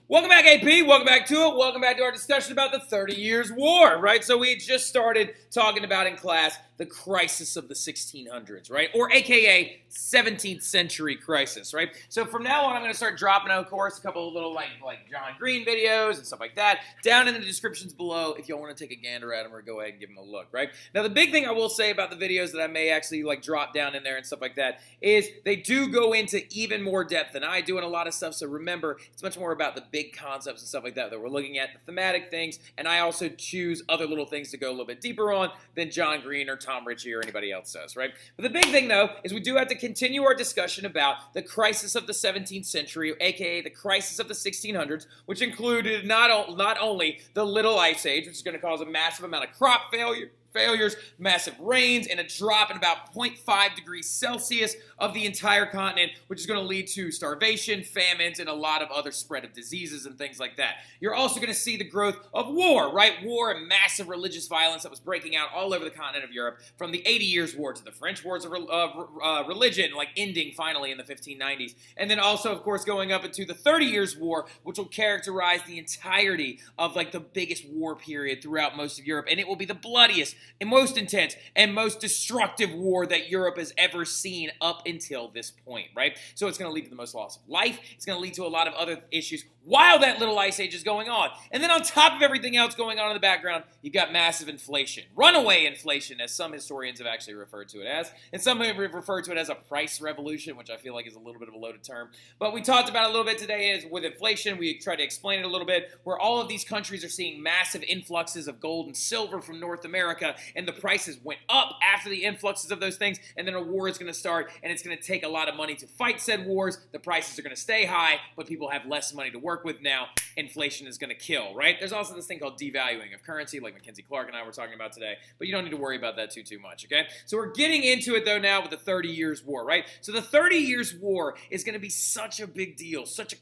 Welcome back, AP. Welcome back to it. Welcome back to our discussion about the 30 Years' War, right? So we just started talking about in class the crisis of the 1600s, right? Or AKA 17th century crisis, right? So from now on, I'm going to start dropping, of course, a couple of little like John Green videos and stuff like that down in the descriptions below if y'all want to take a gander at them or go ahead and give them a look, right? Now, the big thing I will say about the videos that I may actually like drop down in there and stuff like that is they do go into even more depth than I do in a lot of stuff. So remember, it's much more about the big concepts and stuff like that we're looking at, the thematic things, and I also choose other little things to go a little bit deeper on than John Green or Tom Ritchie or anybody else does, right? But the big thing, though, is we do have to continue our discussion about the crisis of the 17th century, aka the crisis of the 1600s, which included not only the Little Ice Age, which is going to cause a massive amount of crop failures, massive rains, and a drop in about 0.5 degrees Celsius of the entire continent, which is going to lead to starvation, famines, and a lot of other spread of diseases and things like that. You're also going to see the growth of war, right? War and massive religious violence that was breaking out all over the continent of Europe, from the 80 Years' War to the French Wars of religion, like ending finally in the 1590s. And then also, of course, going up into the 30 Years' War, which will characterize the entirety of like the biggest war period throughout most of Europe. And it will be the bloodiest and most intense and most destructive war that Europe has ever seen up until this point, right? So it's going to lead to the most loss of life. It's going to lead to a lot of other issues while that Little Ice Age is going on. And then on top of everything else going on in the background, you've got massive inflation. Runaway inflation, as some historians have actually referred to it as. And some have referred to it as a price revolution, which I feel like is a little bit of a loaded term. But we talked about it a little bit today is with inflation. We tried to explain it a little bit, where all of these countries are seeing massive influxes of gold and silver from North America, and the prices went up after the influxes of those things, and then a war is going to start, and it's going to take a lot of money to fight said wars. The prices are going to stay high, but people have less money to work with now. Inflation is going to kill, right? There's also this thing called devaluing of currency, like Mackenzie Clark and I were talking about today, but you don't need to worry about that too much, okay? So we're getting into it, though, now with the 30 Years' War, right? So the 30 Years' War is going to be such a big deal, such a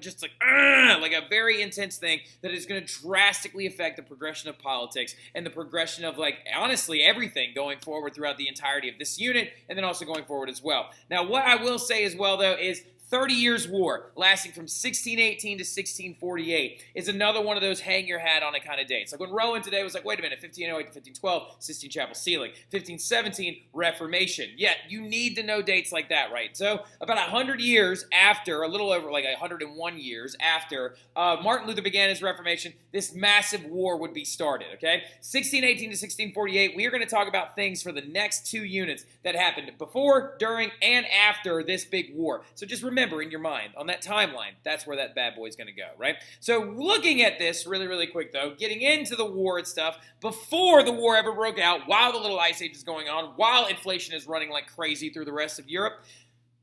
just like a very intense thing that is going to drastically affect the progression of politics and the progression of, like, honestly, everything going forward throughout the entirety of this unit, and then also going forward as well. Now, what I will say as well, though, is 30 Years' War, lasting from 1618 to 1648, is another one of those hang your hat on it kind of dates. Like when Rowan today was like, wait a minute, 1508 to 1512, Sistine Chapel ceiling. 1517, Reformation. Yeah, you need to know dates like that, right? So about 100 years after, a little over like 101 years after Martin Luther began his Reformation, this massive war would be started, okay? 1618 to 1648, we are going to talk about things for the next two units that happened before, during, and after this big war. So just remember in your mind, on that timeline, that's where that bad boy is going to go, right? So looking at this really quick, though, getting into the war and stuff, before the war ever broke out, while the Little Ice Age is going on, while inflation is running like crazy through the rest of Europe,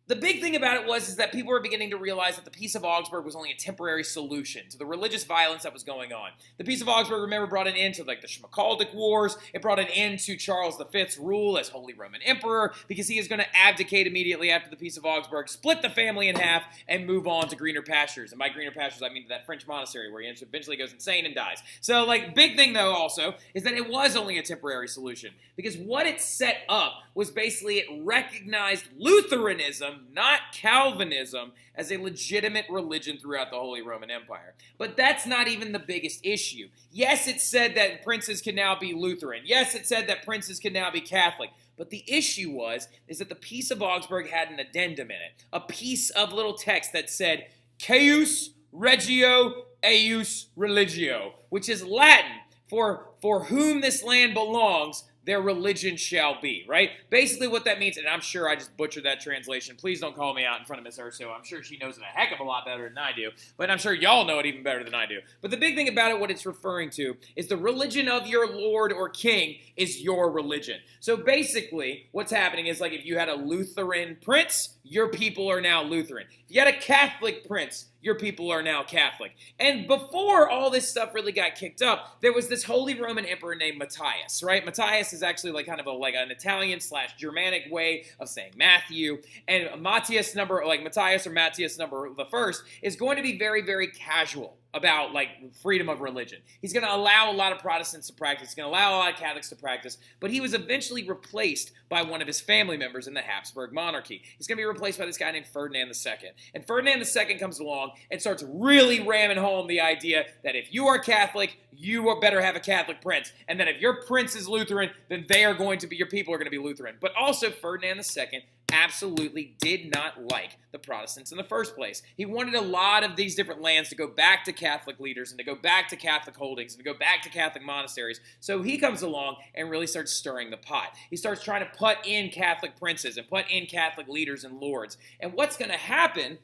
the big thing about it is that people were beginning to realize that the Peace of Augsburg was only a temporary solution to the religious violence that was going on. The Peace of Augsburg, remember, brought an end to like the Schmalkaldic Wars. It brought an end to Charles V's rule as Holy Roman Emperor, because he is going to abdicate immediately after the Peace of Augsburg, split the family in half, and move on to greener pastures. And by greener pastures, I mean to that French monastery where he eventually goes insane and dies. So, like, big thing, though, also, is that it was only a temporary solution, because what it set up was basically it recognized Lutheranism, not Calvinism, as a legitimate religion throughout the Holy Roman Empire. But that's not even the biggest issue. Yes, it said that princes can now be Lutheran. Yes, it said that princes can now be Catholic. But the issue is that the Peace of Augsburg had an addendum in it, a piece of little text that said, Caius regio eius religio, which is Latin for whom this land belongs, their religion shall be, right? Basically what that means, and I'm sure I just butchered that translation. Please don't call me out in front of Miss Urso. I'm sure she knows it a heck of a lot better than I do, but I'm sure y'all know it even better than I do. But the big thing about it, what it's referring to, is the religion of your lord or king is your religion. So basically, what's happening is, like, if you had a Lutheran prince, your people are now Lutheran. If you had a Catholic prince, your people are now Catholic. And before all this stuff really got kicked up, there was this Holy Roman Emperor named Matthias, right? Matthias is actually like kind of an Italian/Germanic way of saying Matthew. And Matthias number the first is going to be very, very casual about like freedom of religion. He's going to allow a lot of Protestants to practice. He's going to allow a lot of Catholics to practice. But he was eventually replaced by one of his family members in the Habsburg monarchy. He's going to be replaced by this guy named Ferdinand II. And Ferdinand II comes along and starts really ramming home the idea that if you are Catholic, you better have a Catholic prince. And that if your prince is Lutheran, then they are going to be, your people are going to be Lutheran. But also Ferdinand II absolutely did not like the Protestants in the first place. He wanted a lot of these different lands to go back to Catholic leaders and to go back to Catholic holdings and to go back to Catholic monasteries. So he comes along and really starts stirring the pot. He starts trying to put in Catholic princes and put in Catholic leaders and lords. And what's going to happen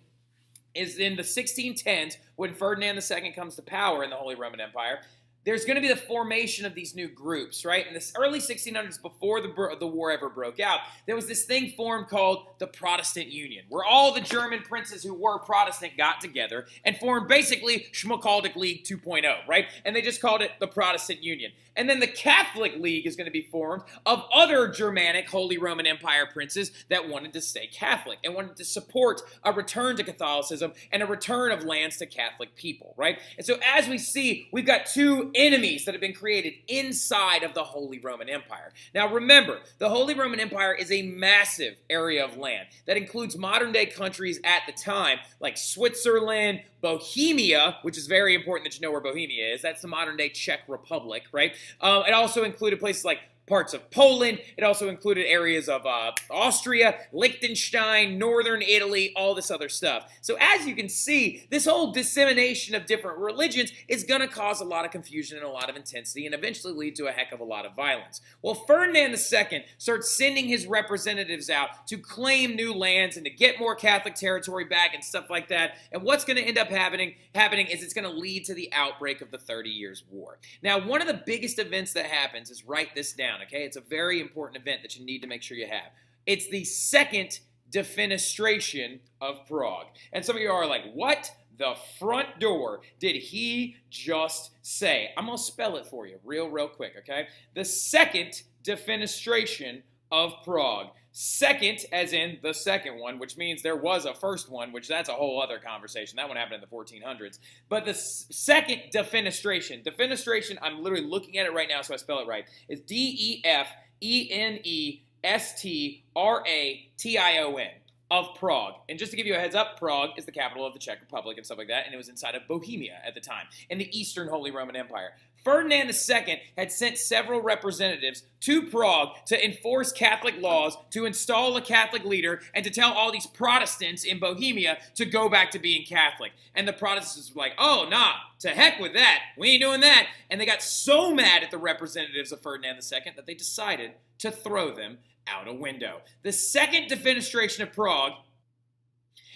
is in the 1610s, when Ferdinand II comes to power in the Holy Roman Empire, there's going to be the formation of these new groups, right? In the early 1600s, before the war ever broke out, there was this thing formed called the Protestant Union, where all the German princes who were Protestant got together and formed basically Schmalkaldic League 2.0, right? And they just called it the Protestant Union. And then the Catholic League is going to be formed of other Germanic Holy Roman Empire princes that wanted to stay Catholic and wanted to support a return to Catholicism and a return of lands to Catholic people, right? And so as we see, we've got two enemies that have been created inside of the Holy Roman Empire. Now remember, the Holy Roman Empire is a massive area of land that includes modern-day countries at the time, like Switzerland, Bohemia, which is very important that you know where Bohemia is. That's the modern-day Czech Republic, right? It also included places like parts of Poland. It also included areas of Austria, Liechtenstein, northern Italy, all this other stuff. So as you can see, this whole dissemination of different religions is going to cause a lot of confusion and a lot of intensity and eventually lead to a heck of a lot of violence. Well, Ferdinand II starts sending his representatives out to claim new lands and to get more Catholic territory back and stuff like that. And what's going to end up happening is it's going to lead to the outbreak of the 30 Years' War. Now, one of the biggest events that happens is, write this down, okay? It's a very important event that you need to make sure you have. It's the Second Defenestration of Prague. And some of you are like, what the front door did he just say? I'm going to spell it for you real quick, okay? The Second Defenestration of Prague. Second, as in the second one, which means there was a first one, which that's a whole other conversation. That one happened in the 1400s. But the second defenestration, I'm literally looking at it right now so I spell it right, is Defenestration of Prague. And just to give you a heads up, Prague is the capital of the Czech Republic and stuff like that, and it was inside of Bohemia at the time, in the Eastern Holy Roman Empire. Ferdinand II had sent several representatives to Prague to enforce Catholic laws, to install a Catholic leader, and to tell all these Protestants in Bohemia to go back to being Catholic. And the Protestants were like, oh, nah, to heck with that. We ain't doing that. And they got so mad at the representatives of Ferdinand II that they decided to throw them out a window. The Second Defenestration of Prague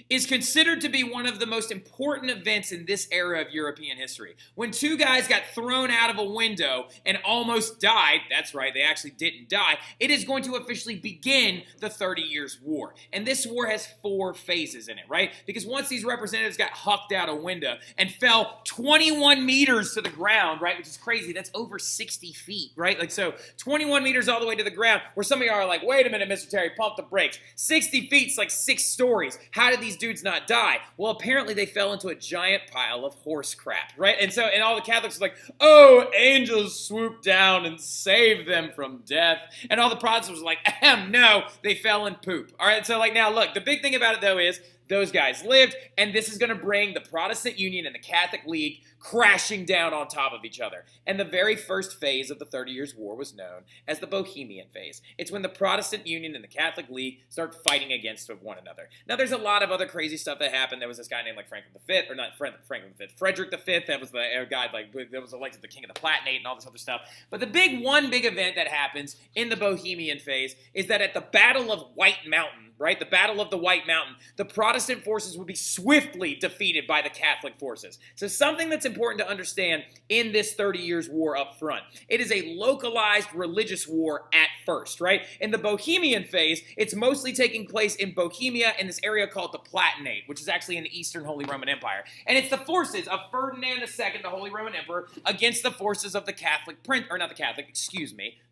is considered to be one of the most important events in this era of European history. When two guys got thrown out of a window and almost died, that's right, they actually didn't die, it is going to officially begin the 30 Years' War. And this war has 4 phases in it, right? Because once these representatives got hucked out a window and fell 21 meters to the ground, right, which is crazy, that's over 60 feet, right? Like, so 21 meters all the way to the ground, where some of you are like, wait a minute, Mr. Terry, pump the brakes. 60 feet is like 6 stories. How did these dudes not die? Well, apparently they fell into a giant pile of horse crap, right? And all the Catholics were like, oh, angels swooped down and saved them from death. And all the Protestants were like, no, they fell in poop. All right, so like, now look, the big thing about it though is those guys lived, and this is going to bring the Protestant Union and the Catholic League crashing down on top of each other. And the very first phase of the 30 Years' War was known as the Bohemian phase. It's when the Protestant Union and the Catholic League start fighting against one another. Now, there's a lot of other crazy stuff that happened. There was this guy named like Frederick V. That was the guy that was elected the king of the Palatinate and all this other stuff. But the one big event that happens in the Bohemian phase is that at the Battle of White Mountain, right, the Battle of the White Mountain, the Protestant forces would be swiftly defeated by the Catholic forces. So something that's important to understand in this 30 Years' War up front, it is a localized religious war at first, right? In the Bohemian phase, it's mostly taking place in Bohemia in this area called the Palatinate, which is actually in the Eastern Holy Roman Empire. And it's the forces of Ferdinand II, the Holy Roman Emperor, against the forces of the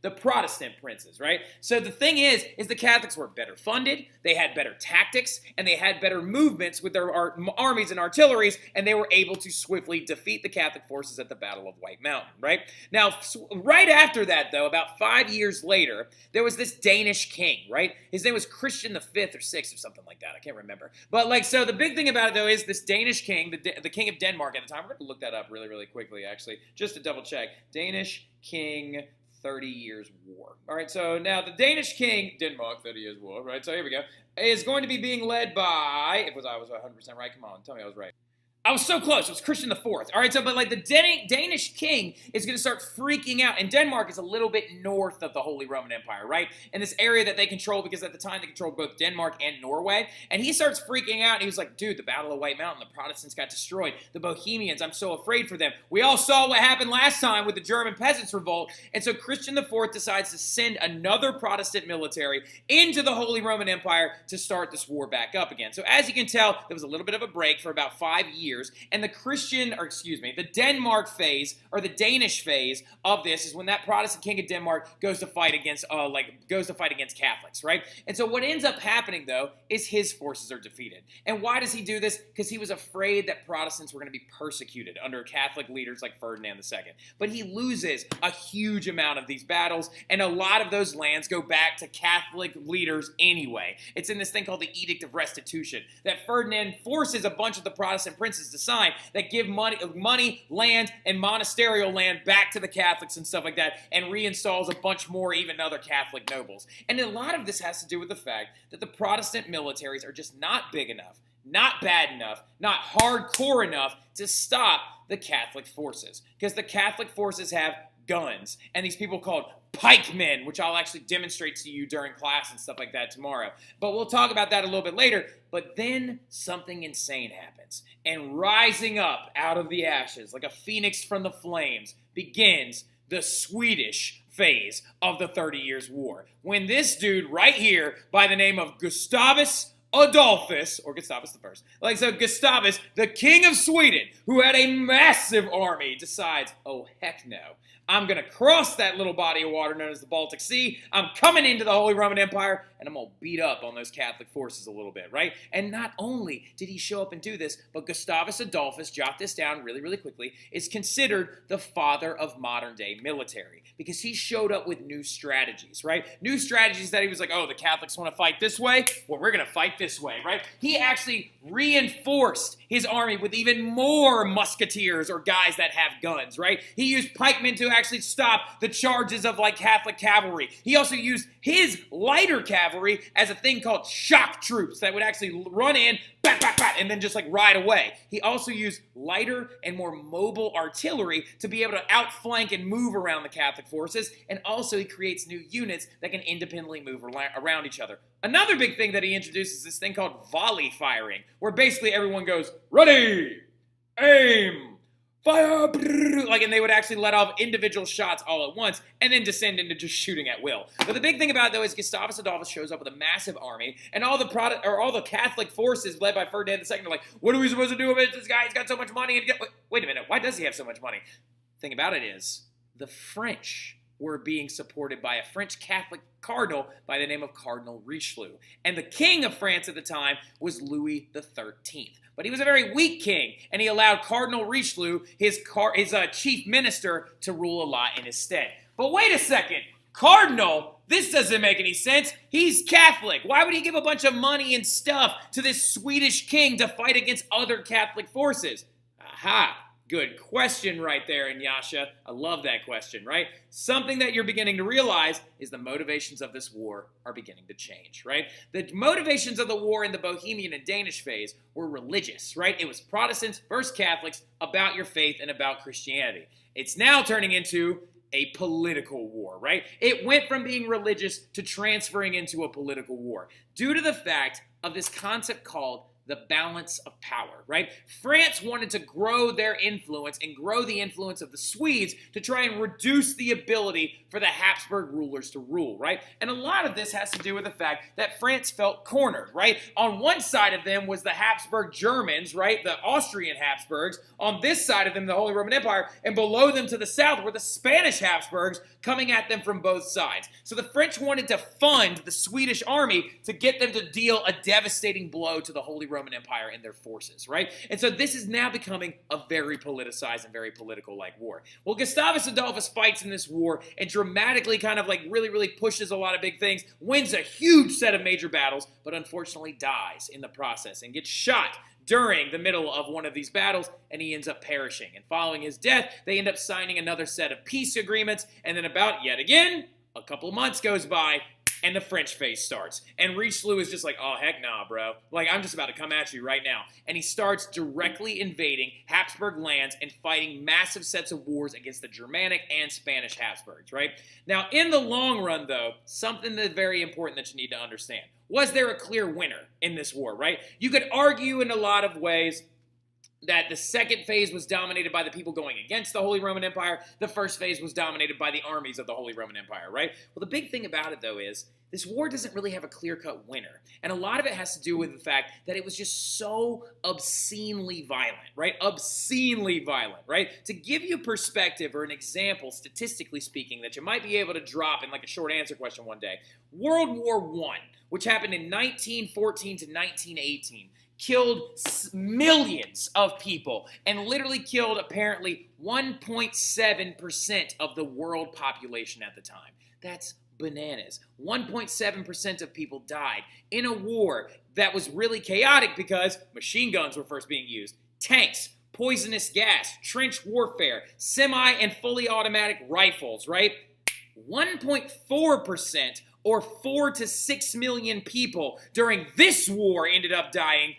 the Protestant princes, right? So the thing is the Catholics were better funded, they had better tactics, and they had better movements with their armies and artilleries, and they were able to swiftly defeat the Catholic forces at the Battle of White Mountain, right? Now, right after that, though, about 5 years later, there was this Danish king, right? His name was Christian V or VI or something like that. I can't remember. But, like, so the big thing about it, though, is this Danish king, the king of Denmark at the time. We're going to look that up really, really quickly, actually, just to double check. Danish king 30 Years War. All right, so now the Danish king, Denmark, 30 Years War, right? So here we go. Is going to be being led by, I was 100% right. Come on, tell me I was right. I was so close. It was Christian IV. All right, so but like the Danish king is going to start freaking out, and Denmark is a little bit north of the Holy Roman Empire, right? In this area that they control, because at the time they controlled both Denmark and Norway. And he starts freaking out, and he was like, dude, the Battle of White Mountain, the Protestants got destroyed. The Bohemians, I'm so afraid for them. We all saw what happened last time with the German Peasants' Revolt. And so Christian IV decides to send another Protestant military into the Holy Roman Empire to start this war back up again. So as you can tell, there was a little bit of a break for about 5 years. And the Denmark phase, or the Danish phase of this, is when that Protestant king of Denmark goes to fight against Catholics, right? And so what ends up happening, though, is his forces are defeated. And why does he do this? Because he was afraid that Protestants were going to be persecuted under Catholic leaders like Ferdinand II. But he loses a huge amount of these battles, and a lot of those lands go back to Catholic leaders anyway. It's in this thing called the Edict of Restitution that Ferdinand forces a bunch of the Protestant princes to sign that give money, land, and monasterial land back to the Catholics and stuff like that, and reinstalls a bunch more even other Catholic nobles. And a lot of this has to do with the fact that the Protestant militaries are just not big enough, not bad enough, not hardcore enough to stop the Catholic forces. Because the Catholic forces have guns, and these people called pikemen, which I'll actually demonstrate to you during class and stuff like that tomorrow. But we'll talk about that a little bit later. But then something insane happens, and rising up out of the ashes like a phoenix from the flames begins the Swedish phase of the 30 Years' War, when this dude right here by the name of Gustavus Adolphus, or Gustavus I, Gustavus, the king of Sweden, who had a massive army, decides, oh heck no, I'm going to cross that little body of water known as the Baltic Sea. I'm coming into the Holy Roman Empire, and I'm going to beat up on those Catholic forces a little bit, right? And not only did he show up and do this, but Gustavus Adolphus, jot this down really, really quickly, is considered the father of modern-day military, because he showed up with new strategies, right? New strategies that he was like, oh, the Catholics want to fight this way? Well, we're going to fight this way, right? He actually reinforced his army with even more musketeers, or guys that have guns, right? He used pikemen to actually stop the charges of like Catholic cavalry. He also used his lighter cavalry as a thing called shock troops that would actually run in, bat, bat, bat, and then just like ride away. He also used lighter and more mobile artillery to be able to outflank and move around the Catholic forces, and also he creates new units that can independently move around each other. Another big thing that he introduces is this thing called volley firing, where basically everyone goes, ready, aim, fire, and they would actually let off individual shots all at once and then descend into just shooting at will. But the big thing about it, though, is Gustavus Adolphus shows up with a massive army, and all the Catholic forces led by Ferdinand II are like, what are we supposed to do with this guy? He's got so much money. And wait a minute, why does he have so much money? The thing about it is, the French were being supported by a French Catholic cardinal by the name of Cardinal Richelieu. And the king of France at the time was Louis XIII. But he was a very weak king, and he allowed Cardinal Richelieu, his chief minister, to rule a lot in his stead. But wait a second, Cardinal? This doesn't make any sense. He's Catholic. Why would he give a bunch of money and stuff to this Swedish king to fight against other Catholic forces? Aha! Good question right there, Inyasha. I love that question, right? Something that you're beginning to realize is the motivations of this war are beginning to change, right? The motivations of the war in the Bohemian and Danish phase were religious, right? It was Protestants versus Catholics about your faith and about Christianity. It's now turning into a political war, right? It went from being religious to transferring into a political war due to the fact of this concept called the balance of power, right? France wanted to grow their influence and grow the influence of the Swedes to try and reduce the ability for the Habsburg rulers to rule, right? And a lot of this has to do with the fact that France felt cornered, right? On one side of them was the Habsburg Germans, right? The Austrian Habsburgs. On this side of them, the Holy Roman Empire. And below them to the south were the Spanish Habsburgs coming at them from both sides. So the French wanted to fund the Swedish army to get them to deal a devastating blow to the Holy Roman Empire and their forces, right? And so this is now becoming a very politicized and very political-like war. Well, Gustavus Adolphus fights in this war and dramatically kind of like really pushes a lot of big things, wins a huge set of major battles, but unfortunately dies in the process and gets shot during the middle of one of these battles, and he ends up perishing. And following his death, they end up signing another set of peace agreements, and then about yet again, a couple of months goes by, and the French phase starts. And Richelieu is just like, oh, heck nah, bro. Like, I'm just about to come at you right now. And he starts directly invading Habsburg lands and fighting massive sets of wars against the Germanic and Spanish Habsburgs, right? Now, in the long run, though, something that's very important that you need to understand. Was there a clear winner in this war, right? You could argue in a lot of ways that the second phase was dominated by the people going against the Holy Roman Empire. The first phase was dominated by the armies of the Holy Roman Empire, right? Well, the big thing about it, though, is this war doesn't really have a clear-cut winner. And a lot of it has to do with the fact that it was just so obscenely violent, right? Obscenely violent, right? To give you perspective or an example, statistically speaking, that you might be able to drop in like a short answer question one day, World War I, which happened in 1914 to 1918, killed millions of people and literally killed apparently 1.7% of the world population at the time. That's bananas. 1.7% of people died in a war that was really chaotic because machine guns were first being used, tanks, poisonous gas, trench warfare, semi and fully automatic rifles, right? 1.4% or 4 to 6 million people during this war ended up dying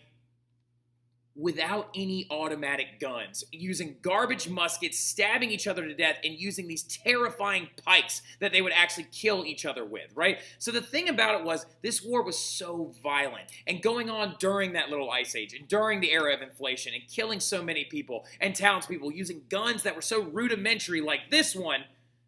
without any automatic guns, using garbage muskets, stabbing each other to death, and using these terrifying pikes that they would actually kill each other with, right? So the thing about it was, this war was so violent, and going on during that little ice age, and during the era of inflation, and killing so many people, and townspeople, using guns that were so rudimentary like this one,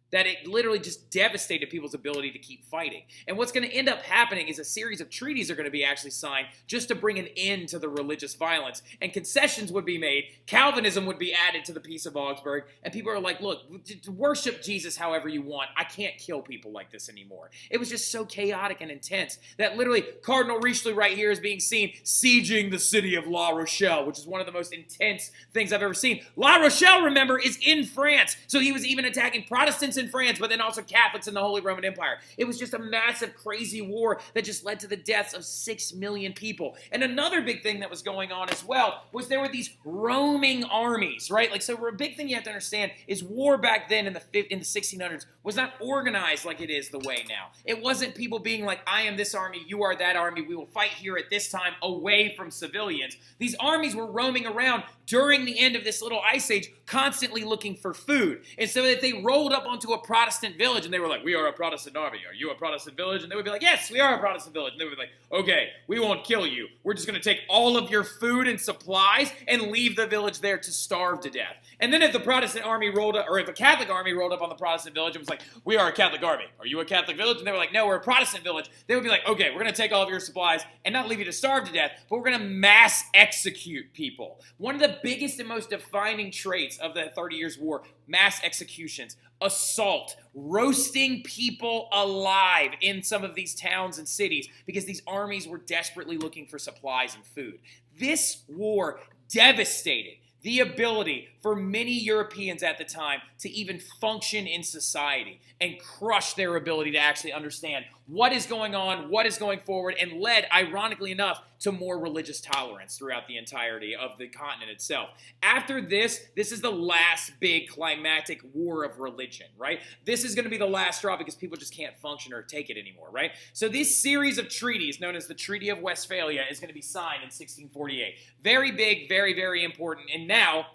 that it literally just devastated people's ability to keep fighting. And what's going to end up happening is a series of treaties are going to be actually signed just to bring an end to the religious violence. And concessions would be made, Calvinism would be added to the Peace of Augsburg, and people are like, look, worship Jesus however you want. I can't kill people like this anymore. It was just so chaotic and intense that literally Cardinal Richelieu right here is being seen sieging the city of La Rochelle, which is one of the most intense things I've ever seen. La Rochelle, remember, is in France, so he was even attacking Protestants in France, but then also Catholics in the Holy Roman Empire. It was just a massive, crazy war that just led to the deaths of 6 million people. And another big thing that was going on as well was there were these roaming armies, right? Like, so a big thing you have to understand is war back then in the 1600s was not organized like it is the way now. It wasn't people being like, I am this army, you are that army, we will fight here at this time away from civilians. These armies were roaming around during the end of this little ice age, constantly looking for food. And so that they rolled up onto a Protestant village and they were like, we are a Protestant army. Are you a Protestant village? And they would be like, yes, we are a Protestant village. And they would be like, okay, we won't kill you. We're just going to take all of your food and supplies and leave the village there to starve to death. And then if the Protestant army rolled up, or if a Catholic army rolled up on the Protestant village and was like, we are a Catholic army. Are you a Catholic village? And they were like, no, we're a Protestant village. They would be like, okay, we're going to take all of your supplies and not leave you to starve to death, but we're going to mass execute people. One of the biggest and most defining traits of the 30 Years' War, mass executions, assault, roasting people alive in some of these towns and cities because these armies were desperately looking for supplies and food. This war devastated the ability for many Europeans at the time to even function in society and crush their ability to actually understand what is going on, what is going forward, and led, ironically enough, to more religious tolerance throughout the entirety of the continent itself. After this is the last big climactic war of religion, right? This is going to be the last straw because people just can't function or take it anymore, right? So this series of treaties, known as the Treaty of Westphalia, is going to be signed in 1648. Very big, very, very important, and now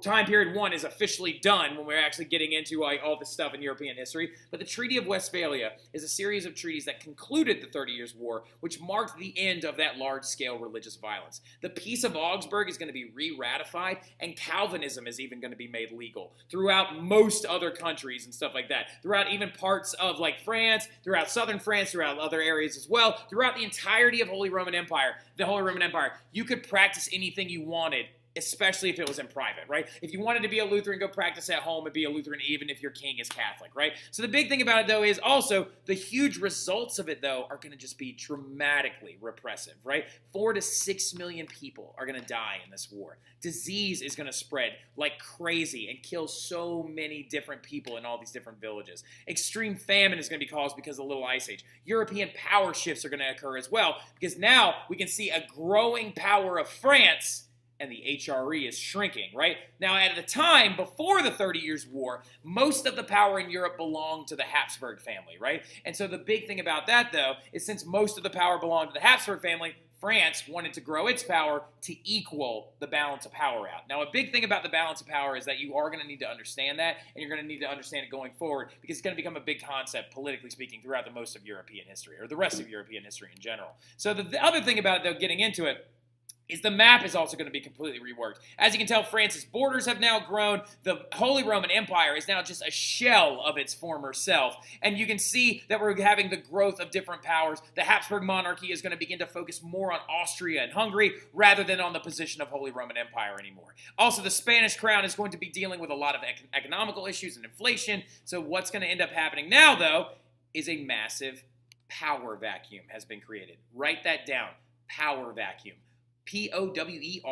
time period 1 is officially done when we're actually getting into like all this stuff in European history. But the Treaty of Westphalia is a series of treaties that concluded the 30 Years' War, which marked the end of that large-scale religious violence. The Peace of Augsburg is going to be re-ratified, and Calvinism is even going to be made legal throughout most other countries and stuff like that, throughout even parts of like France, throughout southern France, throughout other areas as well, throughout the entirety of the Holy Roman Empire. You could practice anything you wanted, especially if it was in private, right? If you wanted to be a Lutheran, go practice at home and be a Lutheran even if your king is Catholic, right? So the big thing about it, though, is also the huge results of it, though, are going to just be dramatically repressive, right? 4 to 6 million people are going to die in this war. Disease is going to spread like crazy and kill so many different people in all these different villages. Extreme famine is going to be caused because of the Little Ice Age. European power shifts are going to occur as well, because now we can see a growing power of France, and the HRE is shrinking, right? Now, at the time, before the 30 Years' War, most of the power in Europe belonged to the Habsburg family, right? And so the big thing about that, though, is since most of the power belonged to the Habsburg family, France wanted to grow its power to equal the balance of power out. Now, a big thing about the balance of power is that you are going to need to understand that, and you're going to need to understand it going forward, because it's going to become a big concept, politically speaking, throughout the most of European history, or the rest of European history in general. So the other thing about it, though, getting into it, is the map is also going to be completely reworked. As you can tell, France's borders have now grown. The Holy Roman Empire is now just a shell of its former self. And you can see that we're having the growth of different powers. The Habsburg monarchy is going to begin to focus more on Austria and Hungary rather than on the position of Holy Roman Empire anymore. Also, the Spanish crown is going to be dealing with a lot of economical issues and inflation. So what's going to end up happening now, though, is a massive power vacuum has been created. Write that down. Power vacuum. Powervacuum.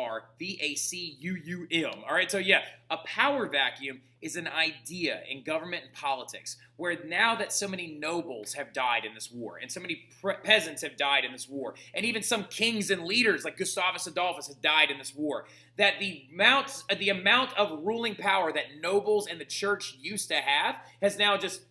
All right, so yeah, a power vacuum is an idea in government and politics where now that so many nobles have died in this war and so many peasants have died in this war and even some kings and leaders like Gustavus Adolphus have died in this war, that the amount of ruling power that nobles and the church used to have has now just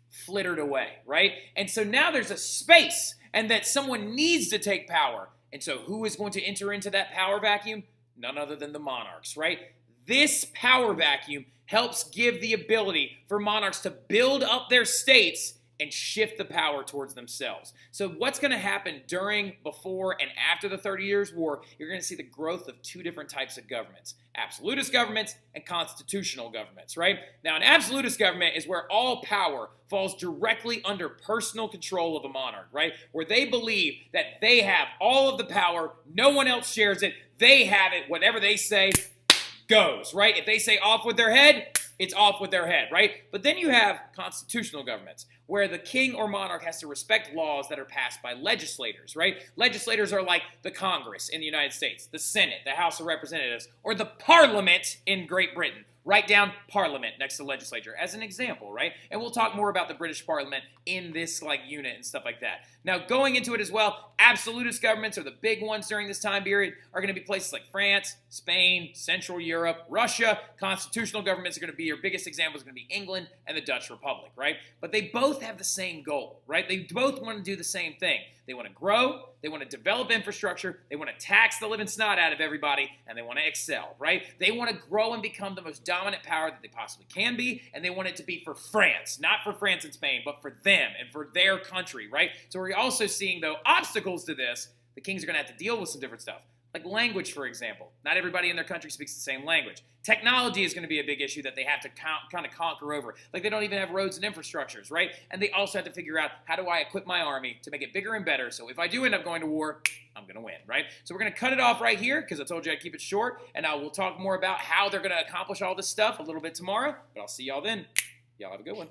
flittered away, right? And so now there's a space and that someone needs to take power. And so who is going to enter into that power vacuum? None other than the monarchs, right? This power vacuum helps give the ability for monarchs to build up their states and shift the power towards themselves. So what's going to happen during, before, and after the 30 Years' War, you're going to see the growth of 2 different types of governments. Absolutist governments and constitutional governments, right? Now, an absolutist government is where all power falls directly under personal control of the monarch, right? Where they believe that they have all of the power, no one else shares it, they have it, whatever they say goes, right? If they say off with their head, it's off with their head, right? But then you have constitutional governments where the king or monarch has to respect laws that are passed by legislators, right? Legislators are like the Congress in the United States, the Senate, the House of Representatives, or the Parliament in Great Britain. Write down Parliament next to legislature as an example, right? And we'll talk more about the British Parliament in this unit and stuff like that. Now, going into it as well, absolutist governments are the big ones during this time period, are going to be places like France, Spain, Central Europe, Russia. Constitutional governments are going to be, your biggest examples are going to be England and the Dutch Republic, right? But they both have the same goal, right? They both want to do the same thing. They want to grow, they want to develop infrastructure, they want to tax the living snot out of everybody, and they want to excel, right? They want to grow and become the most dominant power that they possibly can be, and they want it to be for France, not for France and Spain, but for them and for their country, right? So we're also seeing, though, obstacles to this. The kings are going to have to deal with some different stuff. Like language, for example. Not everybody in their country speaks the same language. Technology is going to be a big issue that they have to kind of conquer over. Like they don't even have roads and infrastructures, right? And they also have to figure out, how do I equip my army to make it bigger and better, so if I do end up going to war, I'm going to win, right? So we're going to cut it off right here because I told you I'd keep it short, and we'll talk more about how they're going to accomplish all this stuff a little bit tomorrow, but I'll see y'all then. Y'all have a good one.